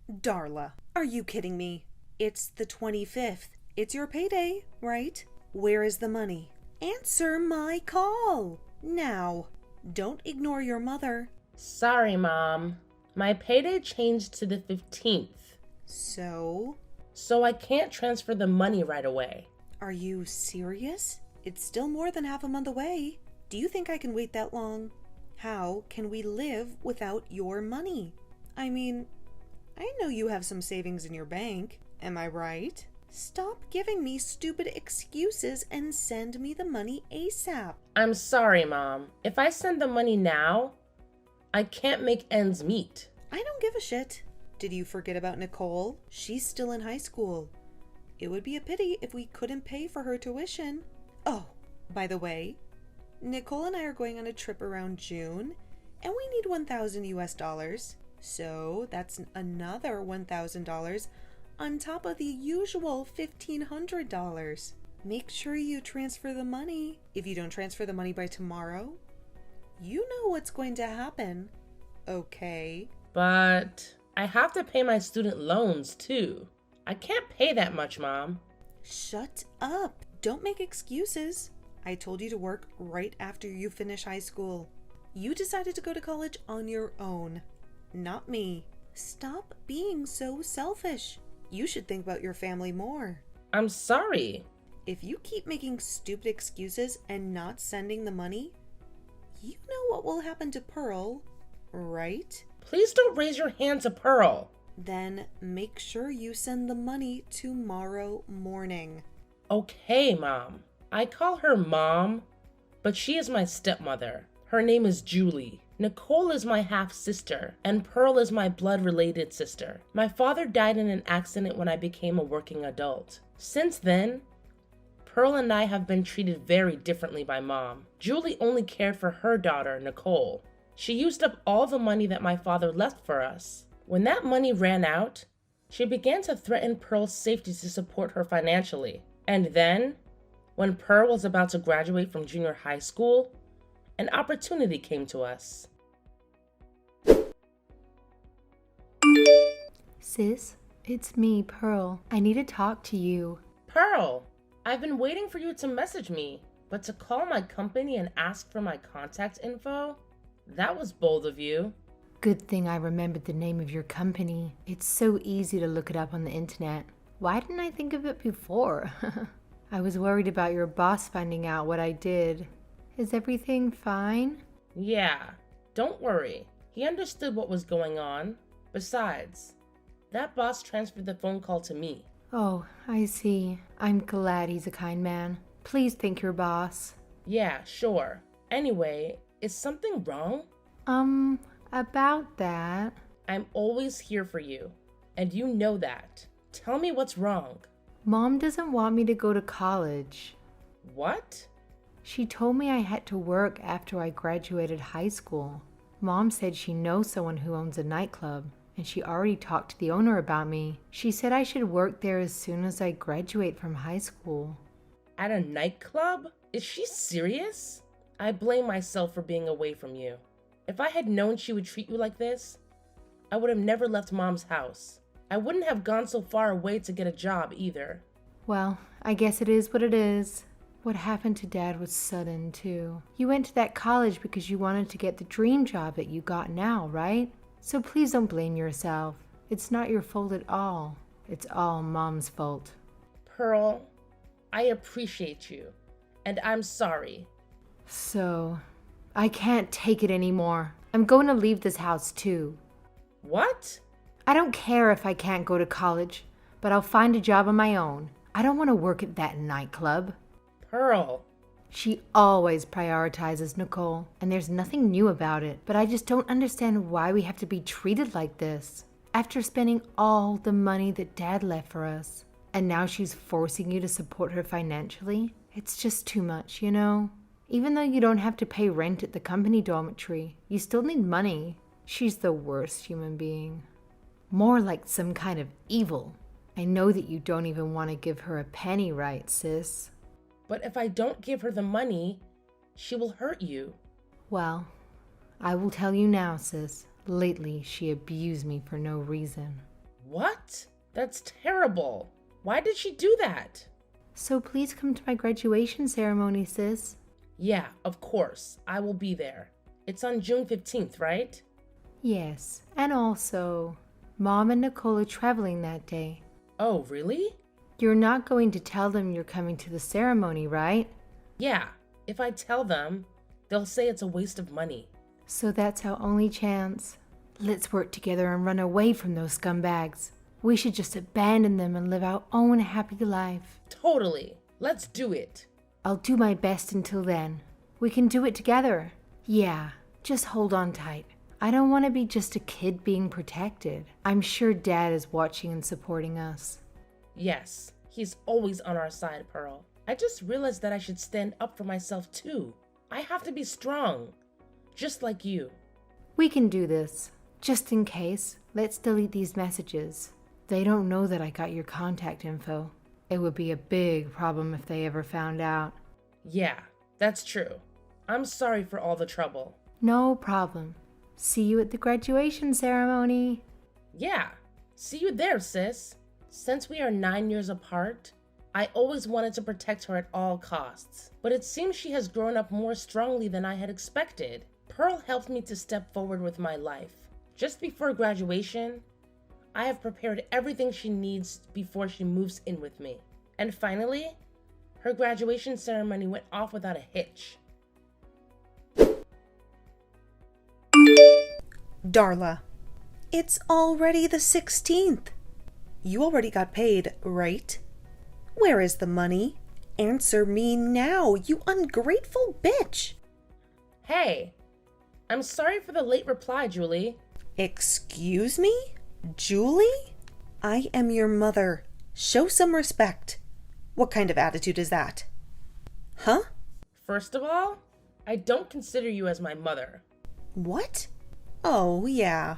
Darla, are you kidding me? It's the 25th. It's your payday, right? Where is the money? Answer my call. Now. Don't ignore your mother. Sorry, Mom. My payday changed to the 15th. So? So I can't transfer the money right away. Are you serious? It's still more than half a month away. Do you think I can wait that long? How can we live without your money? I mean, I know you have some savings in your bank. Am I right? Stop giving me stupid excuses and send me the money ASAP. I'm sorry, Mom. If I send the money now, I can't make ends meet. I don't give a shit. Did you forget about Nicole? She's still in high school. It would be a pity if we couldn't pay for her tuition. Oh, by the way, Nicole and I are going on a trip around June, and we need $1,000. So that's another $1,000 on top of the usual $1,500. Make sure you transfer the money. If you don't transfer the money by tomorrow, you know what's going to happen. Okay? But I have to pay my student loans too. I can't pay that much, Mom. Shut up. Don't make excuses. I told you to work right after you finish high school. You decided to go to college on your own, not me. Stop being so selfish. You should think about your family more. I'm sorry. If you keep making stupid excuses and not sending the money, you know what will happen to Pearl, right? Please don't raise your hand to Pearl. Then make sure you send the money tomorrow morning. Okay, Mom. I call her Mom, but she is my stepmother. Her name is Julie. Nicole is my half-sister, and Pearl is my blood-related sister. My father died in an accident when I became a working adult. Since then, Pearl and I have been treated very differently by Mom. Julie only cared for her daughter, Nicole. She used up all the money that my father left for us. When that money ran out, she began to threaten Pearl's safety to support her financially. And then, when Pearl was about to graduate from junior high school, an opportunity came to us. Sis, it's me, Pearl. I need to talk to you. Pearl, I've been waiting for you to message me, but to call my company and ask for my contact info? That was bold of you. Good thing I remembered the name of your company. It's so easy to look it up on the internet. Why didn't I think of it before? I was worried about your boss finding out what I did. Is everything fine? Yeah, don't worry. He understood what was going on. Besides, that boss transferred the phone call to me. Oh, I see. I'm glad he's a kind man. Please thank your boss. Yeah, sure. Anyway, is something wrong? About that. I'm always here for you, and you know that. Tell me what's wrong. Mom doesn't want me to go to college. What? She told me I had to work after I graduated high school. Mom said she knows someone who owns a nightclub, and she already talked to the owner about me. She said I should work there as soon as I graduate from high school. At a nightclub? Is she serious? I blame myself for being away from you. If I had known she would treat you like this, I would have never left Mom's house. I wouldn't have gone so far away to get a job either. Well, I guess it is what it is. What happened to Dad was sudden, too. You went to that college because you wanted to get the dream job that you got now, right? So please don't blame yourself. It's not your fault at all. It's all Mom's fault. Pearl, I appreciate you, and I'm sorry. So, I can't take it anymore. I'm going to leave this house, too. What? I don't care if I can't go to college, but I'll find a job on my own. I don't want to work at that nightclub. Pearl. She always prioritizes Nicole, and there's nothing new about it, but I just don't understand why we have to be treated like this. After spending all the money that Dad left for us, and now she's forcing you to support her financially? It's just too much, you know? Even though you don't have to pay rent at the company dormitory, you still need money. She's the worst human being. More like some kind of evil. I know that you don't even want to give her a penny, right, sis? But if I don't give her the money, she will hurt you. Well, I will tell you now, sis. Lately, she abused me for no reason. What? That's terrible. Why did she do that? So please come to my graduation ceremony, sis. Yeah, of course. I will be there. It's on June 15th, right? Yes, and also, Mom and Nicole are traveling that day. Oh, really? You're not going to tell them you're coming to the ceremony, right? Yeah, if I tell them, they'll say it's a waste of money. So that's our only chance. Let's work together and run away from those scumbags. We should just abandon them and live our own happy life. Totally. Let's do it. I'll do my best until then. We can do it together. Yeah, just hold on tight. I don't want to be just a kid being protected. I'm sure Dad is watching and supporting us. Yes, he's always on our side, Pearl. I just realized that I should stand up for myself too. I have to be strong, just like you. We can do this. Just in case, let's delete these messages. They don't know that I got your contact info. It would be a big problem if they ever found out. Yeah, that's true. I'm sorry for all the trouble. No problem. See you at the graduation ceremony. Yeah, see you there, sis. Since we are 9 years apart, I always wanted to protect her at all costs. But it seems she has grown up more strongly than I had expected. Pearl helped me to step forward with my life. Just before graduation, I have prepared everything she needs before she moves in with me. And finally, her graduation ceremony went off without a hitch. Darla, it's already the 16th. You already got paid, right? Where is the money? Answer me now, you ungrateful bitch! Hey, I'm sorry for the late reply, Julie. Excuse me? Julie? I am your mother. Show some respect. What kind of attitude is that? Huh? First of all, I don't consider you as my mother. What? Oh, yeah.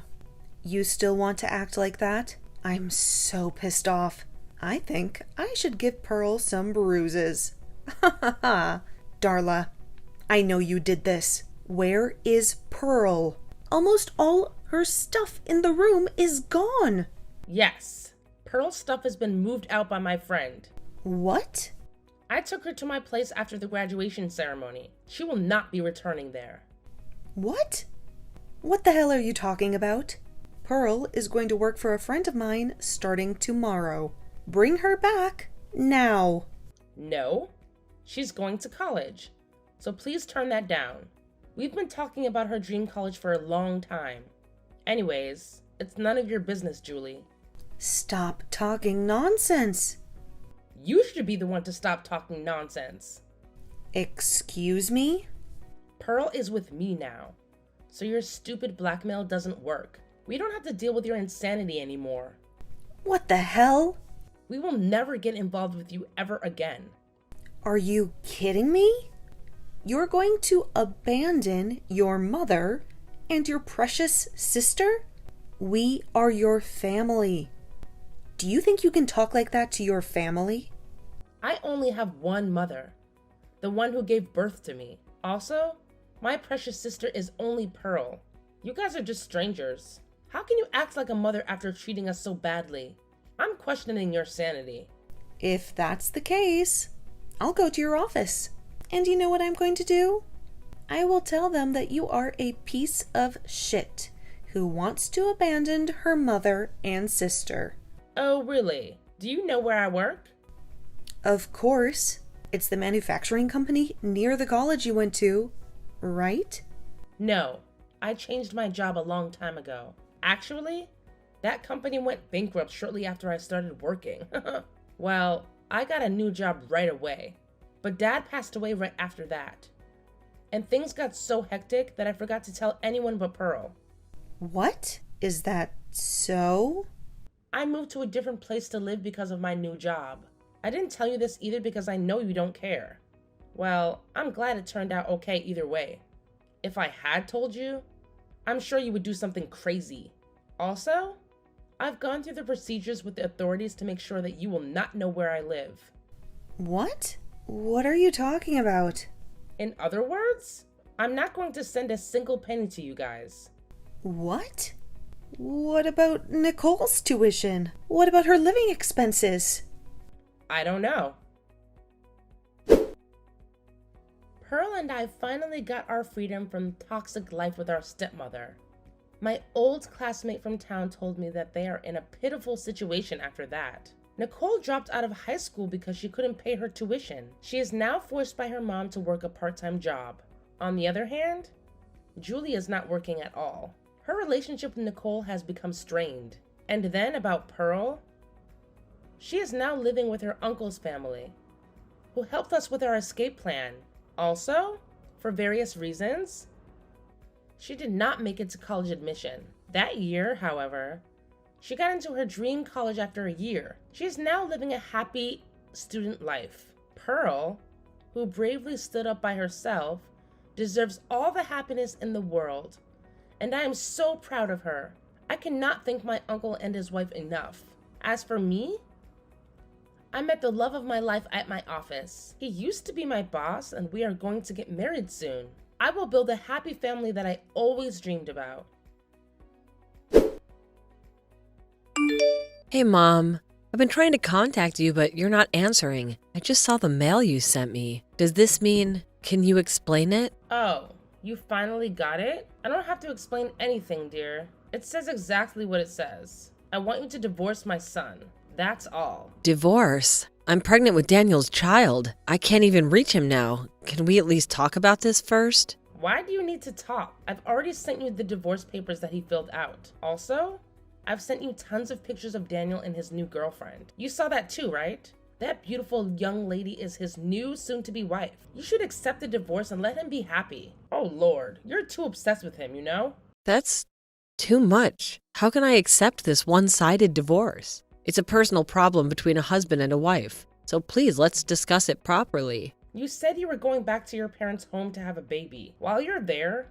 You still want to act like that? I'm so pissed off. I think I should give Pearl some bruises. Ha ha ha. Darla, I know you did this. Where is Pearl? Almost all her stuff in the room is gone. Yes, Pearl's stuff has been moved out by my friend. What? I took her to my place after the graduation ceremony. She will not be returning there. What? What the hell are you talking about? Pearl is going to work for a friend of mine starting tomorrow. Bring her back now. No, she's going to college. So please turn that down. We've been talking about her dream college for a long time. Anyways, it's none of your business, Julie. Stop talking nonsense. You should be the one to stop talking nonsense. Excuse me? Pearl is with me now, so your stupid blackmail doesn't work. We don't have to deal with your insanity anymore. What the hell? We will never get involved with you ever again. Are you kidding me? You're going to abandon your mother and your precious sister? We are your family. Do you think you can talk like that to your family? I only have one mother, the one who gave birth to me. Also, my precious sister is only Pearl. You guys are just strangers. How can you act like a mother after treating us so badly? I'm questioning your sanity. If that's the case, I'll go to your office. And you know what I'm going to do? I will tell them that you are a piece of shit who wants to abandon her mother and sister. Oh, really? Do you know where I work? Of course. It's the manufacturing company near the college you went to, right? No, I changed my job a long time ago. Actually, that company went bankrupt shortly after I started working. Well, I got a new job right away, but Dad passed away right after that. And things got so hectic that I forgot to tell anyone but Pearl. What? Is that so? I moved to a different place to live because of my new job. I didn't tell you this either because I know you don't care. Well, I'm glad it turned out okay either way. If I had told you, I'm sure you would do something crazy. Also, I've gone through the procedures with the authorities to make sure that you will not know where I live. What? What are you talking about? In other words, I'm not going to send a single penny to you guys. What? What about Nicole's tuition? What about her living expenses? I don't know. Pearl and I finally got our freedom from toxic life with our stepmother. My old classmate from town told me that they are in a pitiful situation after that. Nicole dropped out of high school because she couldn't pay her tuition. She is now forced by her mom to work a part-time job. On the other hand, Julie is not working at all. Her relationship with Nicole has become strained. And then about Pearl, she is now living with her uncle's family, who helped us with our escape plan. Also, for various reasons, she did not make it to college admission. That year, however, she got into her dream college after a year. She is now living a happy student life. Pearl, who bravely stood up by herself, deserves all the happiness in the world, and I am so proud of her. I cannot thank my uncle and his wife enough. As for me, I met the love of my life at my office. He used to be my boss, and we are going to get married soon. I will build a happy family that I always dreamed about. Hey, Mom. I've been trying to contact you, but you're not answering. I just saw the mail you sent me. Does this mean... Can you explain it? Oh, you finally got it? I don't have to explain anything, dear. It says exactly what it says. I want you to divorce my son. That's all. Divorce? I'm pregnant with Daniel's child. I can't even reach him now. Can we at least talk about this first? Why do you need to talk? I've already sent you the divorce papers that he filled out. Also, I've sent you tons of pictures of Daniel and his new girlfriend. You saw that too, right? That beautiful young lady is his new soon-to-be wife. You should accept the divorce and let him be happy. Oh Lord, you're too obsessed with him, you know? That's too much. How can I accept this one-sided divorce? It's a personal problem between a husband and a wife. So please, let's discuss it properly. You said you were going back to your parents' home to have a baby. While you're there,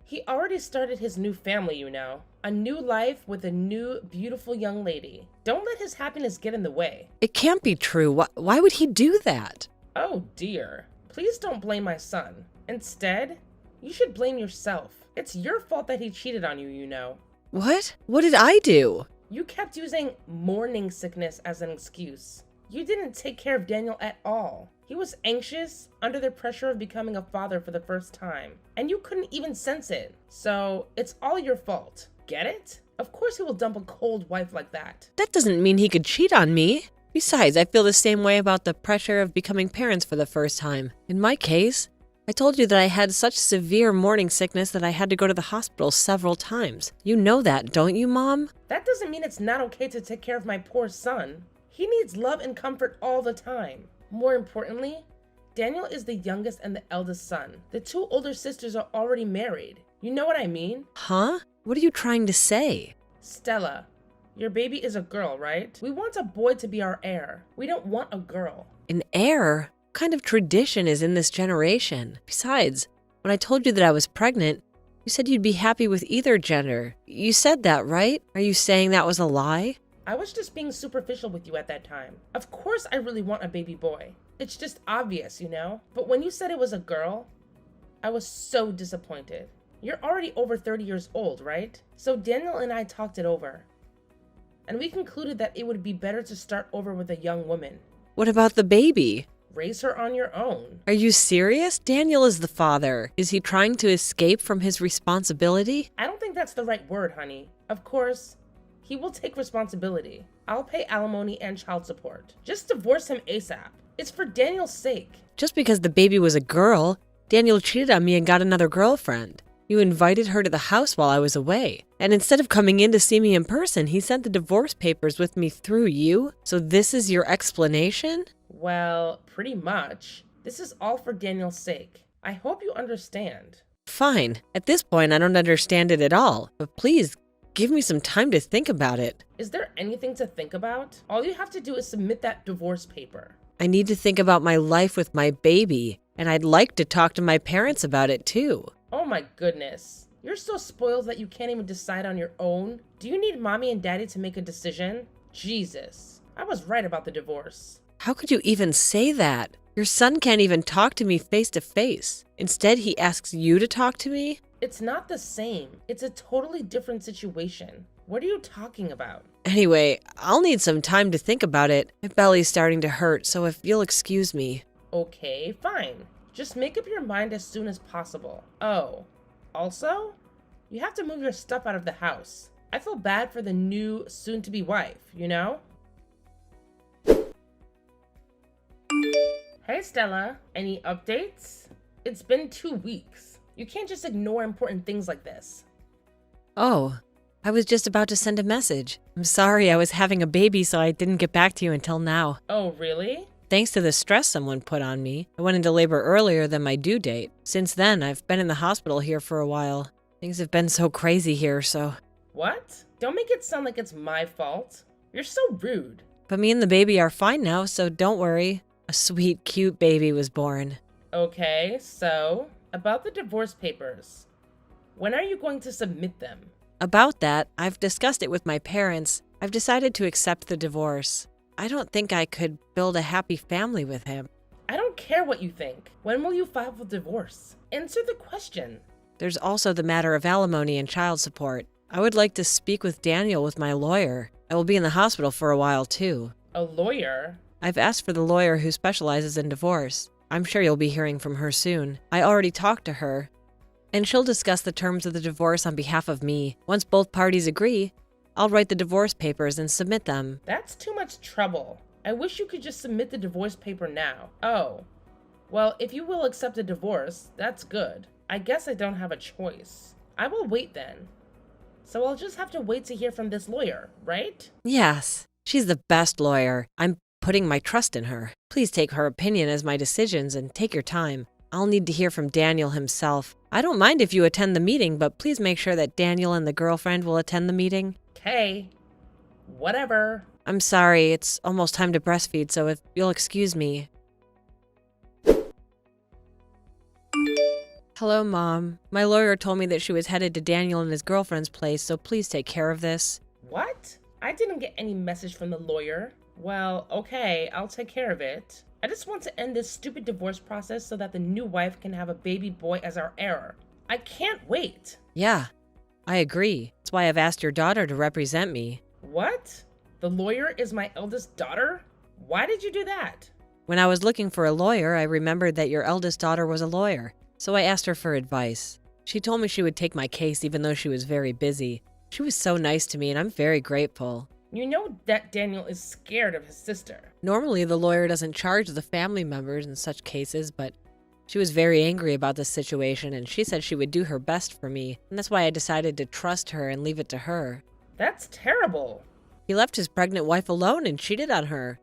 he already started his new family, you know. A new life with a new, beautiful young lady. Don't let his happiness get in the way. It can't be true. Why would he do that? Oh dear. Please don't blame my son. Instead, you should blame yourself. It's your fault that he cheated on you, you know. What? What did I do? You kept using morning sickness as an excuse. You didn't take care of Daniel at all. He was anxious, under the pressure of becoming a father for the first time, and you couldn't even sense it. So, it's all your fault. Get it? Of course he will dump a cold wife like that. That doesn't mean he could cheat on me. Besides, I feel the same way about the pressure of becoming parents for the first time. In my case, I told you that I had such severe morning sickness that I had to go to the hospital several times. You know that, don't you, Mom? That doesn't mean it's not okay to take care of my poor son. He needs love and comfort all the time. More importantly, Daniel is the youngest and the eldest son. The two older sisters are already married. You know what I mean? Huh? What are you trying to say? Stella, your baby is a girl, right? We want a boy to be our heir. We don't want a girl. An heir? What kind of tradition is in this generation? Besides, when I told you that I was pregnant, you said you'd be happy with either gender. You said that, right? Are you saying that was a lie? I was just being superficial with you at that time. Of course I really want a baby boy. It's just obvious, you know? But when you said it was a girl, I was so disappointed. You're already over 30 years old, right? So Daniel and I talked it over. And we concluded that it would be better to start over with a young woman. What about the baby? Raise her on your own. Are you serious? Daniel is the father. Is he trying to escape from his responsibility? I don't think that's the right word, honey. Of course, he will take responsibility. I'll pay alimony and child support. Just divorce him ASAP. It's for Daniel's sake. Just because the baby was a girl, Daniel cheated on me and got another girlfriend. You invited her to the house while I was away. And instead of coming in to see me in person, he sent the divorce papers with me through you? So this is your explanation? Well, pretty much. This is all for Daniel's sake. I hope you understand. Fine. At this point, I don't understand it at all. But please, give me some time to think about it. Is there anything to think about? All you have to do is submit that divorce paper. I need to think about my life with my baby. And I'd like to talk to my parents about it too. Oh my goodness. You're so spoiled that you can't even decide on your own? Do you need mommy and daddy to make a decision? Jesus. I was right about the divorce. How could you even say that? Your son can't even talk to me face to face. Instead, he asks you to talk to me? It's not the same. It's a totally different situation. What are you talking about? Anyway, I'll need some time to think about it. My belly's starting to hurt, so if you'll excuse me. Okay, fine. Just make up your mind as soon as possible. Oh, also, you have to move your stuff out of the house. I feel bad for the new soon-to-be wife, you know? Hey Stella, any updates? It's been 2 weeks. You can't just ignore important things like this. Oh, I was just about to send a message. I'm sorry, I was having a baby, so I didn't get back to you until now. Oh, really? Thanks to the stress someone put on me, I went into labor earlier than my due date. Since then, I've been in the hospital here for a while. Things have been so crazy here, so... What? Don't make it sound like it's my fault. You're so rude. But me and the baby are fine now, so don't worry. A sweet, cute baby was born. Okay, so, about the divorce papers. When are you going to submit them? About that, I've discussed it with my parents. I've decided to accept the divorce. I don't think I could build a happy family with him. I don't care what you think. When will you file for divorce? Answer the question. There's also the matter of alimony and child support. I would like to speak with Daniel with my lawyer. I will be in the hospital for a while, too. A lawyer? I've asked for the lawyer who specializes in divorce. I'm sure you'll be hearing from her soon. I already talked to her, and she'll discuss the terms of the divorce on behalf of me. Once both parties agree, I'll write the divorce papers and submit them. That's too much trouble. I wish you could just submit the divorce paper now. Oh. Well, if you will accept a divorce, that's good. I guess I don't have a choice. I will wait then. So I'll just have to wait to hear from this lawyer, right? Yes, she's the best lawyer. I'm putting my trust in her. Please take her opinion as my decisions and take your time. I'll need to hear from Daniel himself. I don't mind if you attend the meeting, but please make sure that Daniel and the girlfriend will attend the meeting. Okay. Whatever. I'm sorry, it's almost time to breastfeed, so if you'll excuse me. Hello, Mom. My lawyer told me that she was headed to Daniel and his girlfriend's place, so please take care of this. What? I didn't get any message from the lawyer. Well, okay, I'll take care of it. I just want to end this stupid divorce process so that the new wife can have a baby boy as our heir. I can't wait. Yeah, I agree. That's why I've asked your daughter to represent me. What? The lawyer is my eldest daughter? Why did you do that? When I was looking for a lawyer, I remembered that your eldest daughter was a lawyer, so I asked her for advice. She told me she would take my case even though she was very busy. She was so nice to me, and I'm very grateful. You know that Daniel is scared of his sister. Normally, the lawyer doesn't charge the family members in such cases, but she was very angry about the situation, and she said she would do her best for me, and that's why I decided to trust her and leave it to her. That's terrible. He left his pregnant wife alone and cheated on her,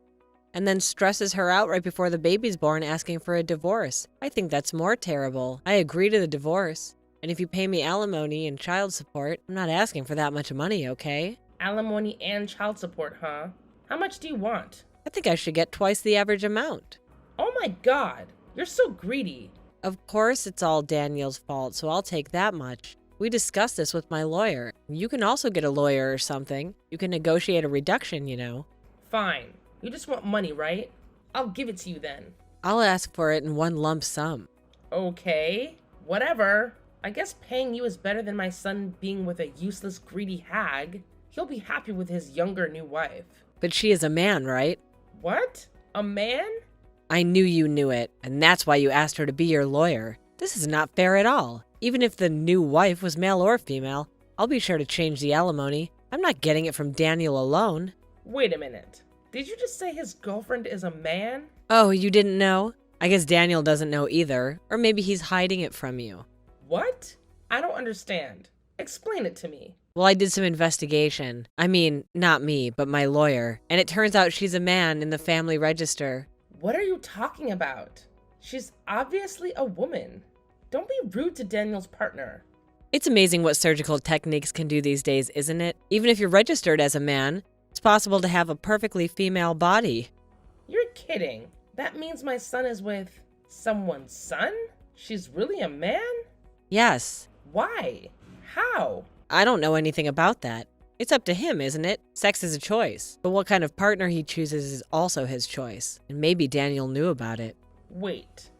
and then stresses her out right before the baby's born asking for a divorce. I think that's more terrible. I agree to the divorce, and if you pay me alimony and child support, I'm not asking for that much money, okay? Alimony and child support, huh? How much do you want? I think I should get twice the average amount. Oh my god, you're so greedy. Of course it's all Daniel's fault, so I'll take that much. We discussed this with my lawyer. You can also get a lawyer or something. You can negotiate a reduction, you know. Fine. You just want money, right? I'll give it to you then. I'll ask for it in one lump sum. Okay, whatever. I guess paying you is better than my son being with a useless, greedy hag. He'll be happy with his younger new wife. But she is a man, right? What? A man? I knew you knew it, and that's why you asked her to be your lawyer. This is not fair at all. Even if the new wife was male or female, I'll be sure to change the alimony. I'm not getting it from Daniel alone. Wait a minute. Did you just say his girlfriend is a man? Oh, you didn't know? I guess Daniel doesn't know either, or maybe he's hiding it from you. What? I don't understand. Explain it to me. Well, I did some investigation. I mean, not me, but my lawyer. And it turns out she's a man in the family register. What are you talking about? She's obviously a woman. Don't be rude to Daniel's partner. It's amazing what surgical techniques can do these days, isn't it? Even if you're registered as a man, it's possible to have a perfectly female body. You're kidding. That means my son is with someone's son? She's really a man? Yes. Why? How? I don't know anything about that. It's up to him, isn't it? Sex is a choice. But what kind of partner he chooses is also his choice. And maybe Daniel knew about it. Wait.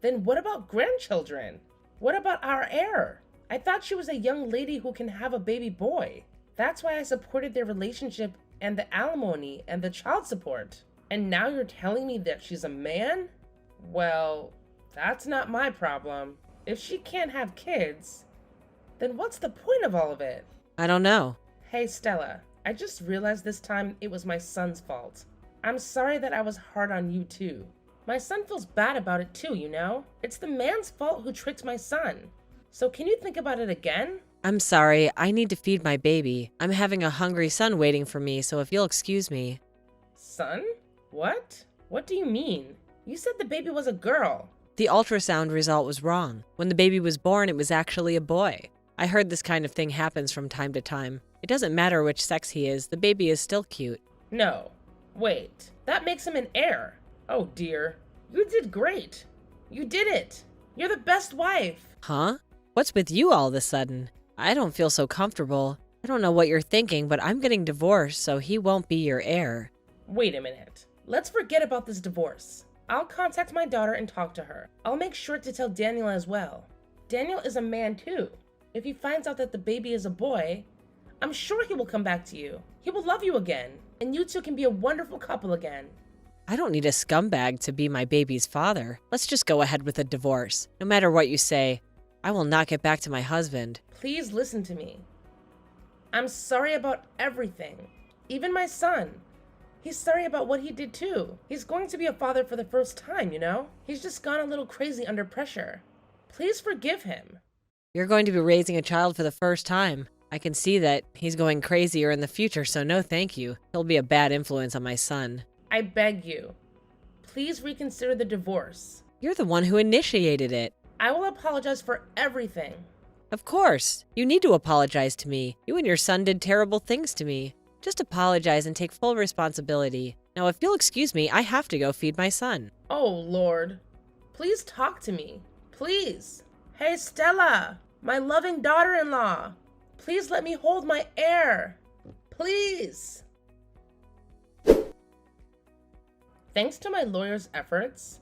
Then what about grandchildren? What about our heir? I thought she was a young lady who can have a baby boy. That's why I supported their relationship and the alimony and the child support. And now you're telling me that she's a man? Well, that's not my problem. If she can't have kids, then what's the point of all of it? I don't know. Hey, Stella, I just realized this time it was my son's fault. I'm sorry that I was hard on you too. My son feels bad about it too, you know? It's the man's fault who tricked my son. So can you think about it again? I'm sorry, I need to feed my baby. I'm having a hungry son waiting for me, so if you'll excuse me. Son? What? What do you mean? You said the baby was a girl. The ultrasound result was wrong. When the baby was born, it was actually a boy. I heard this kind of thing happens from time to time. It doesn't matter which sex he is, the baby is still cute. No. Wait, that makes him an heir. Oh dear. You did great. You did it. You're the best wife. Huh? What's with you all of a sudden? I don't feel so comfortable. I don't know what you're thinking, but I'm getting divorced, so he won't be your heir. Wait a minute. Let's forget about this divorce. I'll contact my daughter and talk to her. I'll make sure to tell Daniel as well. Daniel is a man too. If he finds out that the baby is a boy, I'm sure he will come back to you. He will love you again, and you two can be a wonderful couple again. I don't need a scumbag to be my baby's father. Let's just go ahead with a divorce. No matter what you say, I will not get back to my husband. Please listen to me. I'm sorry about everything. Even my son. He's sorry about what he did too. He's going to be a father for the first time, you know? He's just gone a little crazy under pressure. Please forgive him. You're going to be raising a child for the first time. I can see that he's going crazier in the future, so no thank you. He'll be a bad influence on my son. I beg you. Please reconsider the divorce. You're the one who initiated it. I will apologize for everything. Of course. You need to apologize to me. You and your son did terrible things to me. Just apologize and take full responsibility. Now, if you'll excuse me, I have to go feed my son. Oh, Lord. Please talk to me. Please. Hey, Stella, my loving daughter-in-law. Please let me hold my heir. Please. Thanks to my lawyer's efforts,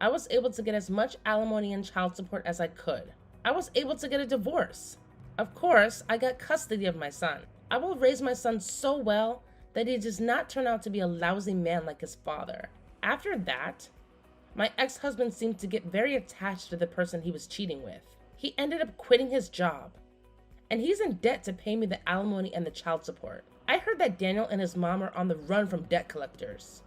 I was able to get as much alimony and child support as I could. I was able to get a divorce. Of course, I got custody of my son. I will raise my son so well that he does not turn out to be a lousy man like his father. After that, my ex-husband seemed to get very attached to the person he was cheating with. He ended up quitting his job, and he's in debt to pay me the alimony and the child support. I heard that Daniel and his mom are on the run from debt collectors.